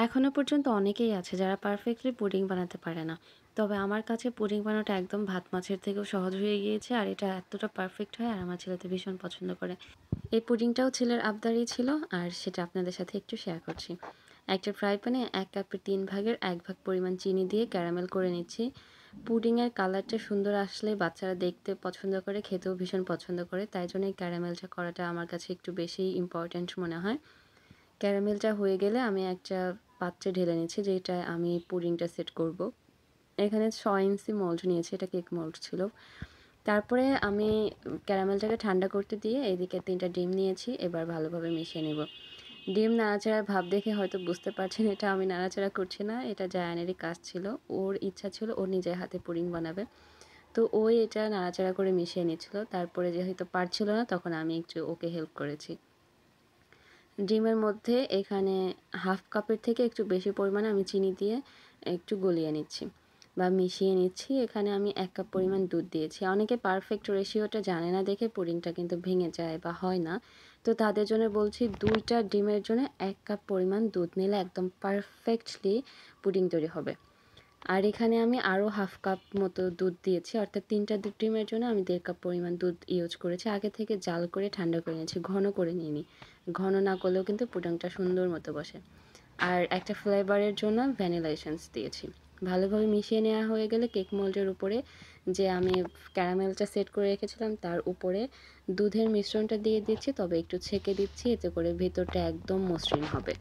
এখনো পর্যন্ত অনেকেই আছে যারা পারফেক্টলি পুডিং বানাতে পারে না। তবে আমার কাছে পুডিং বানানোটা একদম ভাত মাছের থেকেও সহজ হয়ে গিয়েছে। আর এটা এতটা পারফেক্ট হয় আর আমার ছেলে তো ভীষণ পছন্দ করে। এই পুডিংটাও ছেলের আবদারই ছিল আর সেটা আপনাদের সাথে একটু শেয়ার করছি। একটা ফ্রাই প্যানে ১ কাপের ৩ ভাগের ১ ভাগ পরিমাণ চিনি দিয়ে ক্যারামেল করে নিচ্ছি। পুডিংয়ের কালারটা সুন্দর আসলে বাচ্চারা দেখতে পছন্দ করে, খেতেও ভীষণ পছন্দ করে। তাই জন্য এই ক্যারামেলটা করাটা আমার কাছে একটু বেশিই ইম্পর্ট্যান্ট মনে হয়। ক্যারামেলটা হয়ে গেলে আমি একটা পাত্রে ঢেলে নিচ্ছি যেটায় আমি পুডিংটা সেট করব। এখানে ৬ ইঞ্চি মোল্ড নিয়েছি, এটা কেক মোল্ড ছিল। তারপরে আমি ক্যারামেলটাকে ঠান্ডা করতে দিয়ে এদিকে ৩টা ডিম নিয়েছি। এবার ভালোভাবে মিশিয়ে নেব। ডিম নাড়াচাড়ার ভাব দেখে হয়তো বুঝতে পারছেন এটা আমি নাড়াচাড়া করছি না। এটা জায়ানেরই কাজ ছিল। ওর ইচ্ছা ছিল ও নিজের হাতে পুডিং বানাবে। তো এটা নাড়াচাড়া করে মিশিয়ে নিচ্ছিল। তারপরে যেহেতু পারছিল না তখন আমি একটু ওকে হেল্প করেছি। ডিমের মধ্যে এখানে 1/2 কাপের থেকে একটু বেশি পরিমাণে আমি চিনি দিয়ে একটু গলিয়ে নিচ্ছি বা মিশিয়ে নিচ্ছি। এখানে আমি ১ কাপ পরিমাণ দুধ দিয়েছি। অনেকে পারফেক্ট রেশিওটা জানে না দেখে পুডিংটা কিন্তু ভেঙে যায় বা হয় না। তো তাদের জন্য বলছি ২টা ডিমের জন্য ১ কাপ পরিমাণ দুধ নিলে একদম পারফেক্টলি পুডিং তৈরি হবে। আর এখানে আমি আরও 1/2 কাপ মতো দুধ দিয়েছি, অর্থাৎ ৩টা ডিমের জন্য আমি ১.৫ কাপ পরিমাণ দুধ ইউজ করেছি। আগে থেকে জাল করে ঠান্ডা করে নিয়েছি, ঘন করে নিইনি। ঘন না করলেও কিন্তু পুডিংটা সুন্দর মতো বসে। আর একটা ফ্লেভারের জন্য ভ্যানিলা এসেন্স দিয়েছি। ভালোভাবে মিশিয়ে নেওয়া হয়ে গেলে কেক মোল্ডের উপরে যে আমি ক্যারামেলটা সেট করে রেখেছিলাম তার উপরে দুধের মিশ্রণটা দিয়ে দিচ্ছি, তবে একটু ছেঁকে দিচ্ছি, এতে করে ভেতরটা একদম মসৃণ হবে।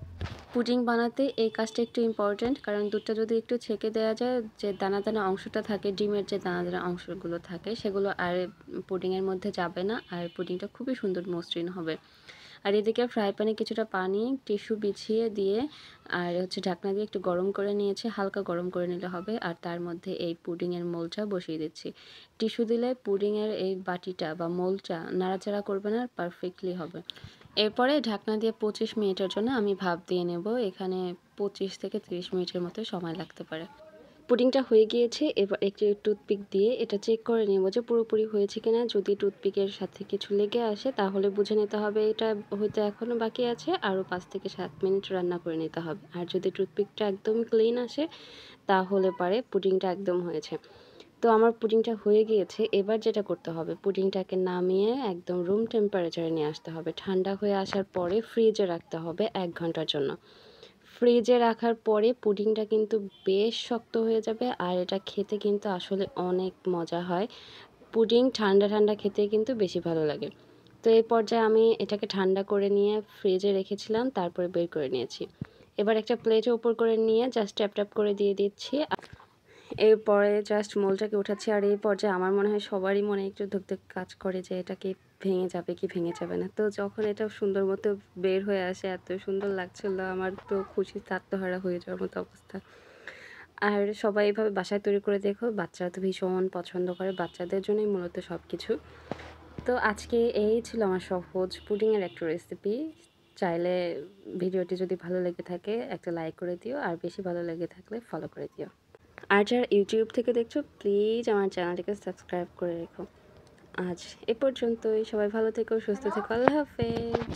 পুডিং বানাতে এই কাজটা একটু ইম্পর্ট্যান্ট, কারণ দুধটা যদি একটু ছেঁকে দেওয়া যায়, যে দানা দানা অংশটা থাকে, ডিমের যে দানা দানা অংশগুলো থাকে সেগুলো আর পুডিংয়ের মধ্যে যাবে না, আর পুডিংটা খুবই সুন্দর মসৃণ হবে। আর এদিকে ফ্রাই প্যানে কিছুটা পানি টিস্যু বিছিয়ে দিয়ে আর ঢাকনা দিয়ে একটু গরম করে নিয়েছি, হালকা গরম করে নিলে হবে। আর তার মধ্যে এই পুডিংয়ের মোলটা বসিয়ে দিচ্ছি। টিস্যু দিলে পুডিংয়ের এই বাটিটা বা মোলটা নাড়াচাড়া করবে না, আর পারফেক্টলি হবে। এরপরে ঢাকনা দিয়ে ২৫ মিনিটের জন্য আমি ভাপ দিয়ে নেব। এখানে ২৫ থেকে ৩০ মিনিটের মতো সময় লাগতে পারে। পুডিংটা হয়ে গিয়েছে। এবার একটি টুথপিক দিয়ে এটা চেক করে নেব যে পুরোপুরি হয়েছে কিনা। যদি টুথপিকের সাথে কিছু লেগে আসে তাহলে বুঝে নিতে হবে এটা হয়তো এখনও বাকি আছে, আরও ৫ থেকে ৭ মিনিট রান্না করে নিতে হবে। আর যদি টুথপিকটা একদম ক্লিন আসে তাহলে পারে পুডিংটা একদম হয়েছে। তো আমার পুডিংটা হয়ে গিয়েছে। এবার যেটা করতে হবে, পুডিংটাকে নামিয়ে একদম রুম টেম্পারেচারে নিয়ে আসতে হবে। ঠান্ডা হয়ে আসার পরে ফ্রিজে রাখতে হবে ১ ঘন্টার জন্য। ফ্রিজে রাখার পরে পুডিংটা কিন্তু বেশ শক্ত হয়ে যাবে, আর এটা খেতে কিন্তু আসলে অনেক মজা হয়। পুডিং ঠান্ডা ঠান্ডা খেতে কিন্তু বেশি ভালো লাগে। তো এই পর্যায়ে আমি এটাকে ঠান্ডা করে নিয়ে ফ্রিজে রেখেছিলাম, তারপরে বের করে নিয়েছি। এবার একটা প্লেটে উপর করে নিয়ে জাস্ট ট্যাপ ট্যাপ করে দিয়ে দিচ্ছি। এরপরে জাস্ট মোলটাকে উঠাচ্ছি। আর এই পর্যায়ে আমার মনে হয় সবারই মনে একটু ধুকধুক কাজ করে যে এটা কি ভেঙে যাবে কি ভেঙে যাবে না। তো যখন এটা সুন্দর মতো বের হয়ে আসে, এত সুন্দর লাগছিল, আমার তো খুশিতে আত্মহারা হয়ে যাওয়ার মতো অবস্থা। আর সবাই এভাবে বাসায় তৈরি করে দেখো, বাচ্চারা তো ভীষণ পছন্দ করে, বাচ্চাদের জন্যই মূলত সব কিছু। তো আজকে এই ছিল আমার সহজ পুডিংয়ের একটা রেসিপি। চাইলে ভিডিওটি যদি ভালো লেগে থাকে একটা লাইক করে দিও, আর বেশি ভালো লেগে থাকলে ফলো করে দিও। আর যারা ইউটিউব থেকে দেখছো প্লিজ আমার চ্যানেলটিকে সাবস্ক্রাইব করে রেখো। আজ এ পর্যন্তই। সবাই ভালো থেকো, সুস্থ থেকো। আল্লাহ হাফেজ।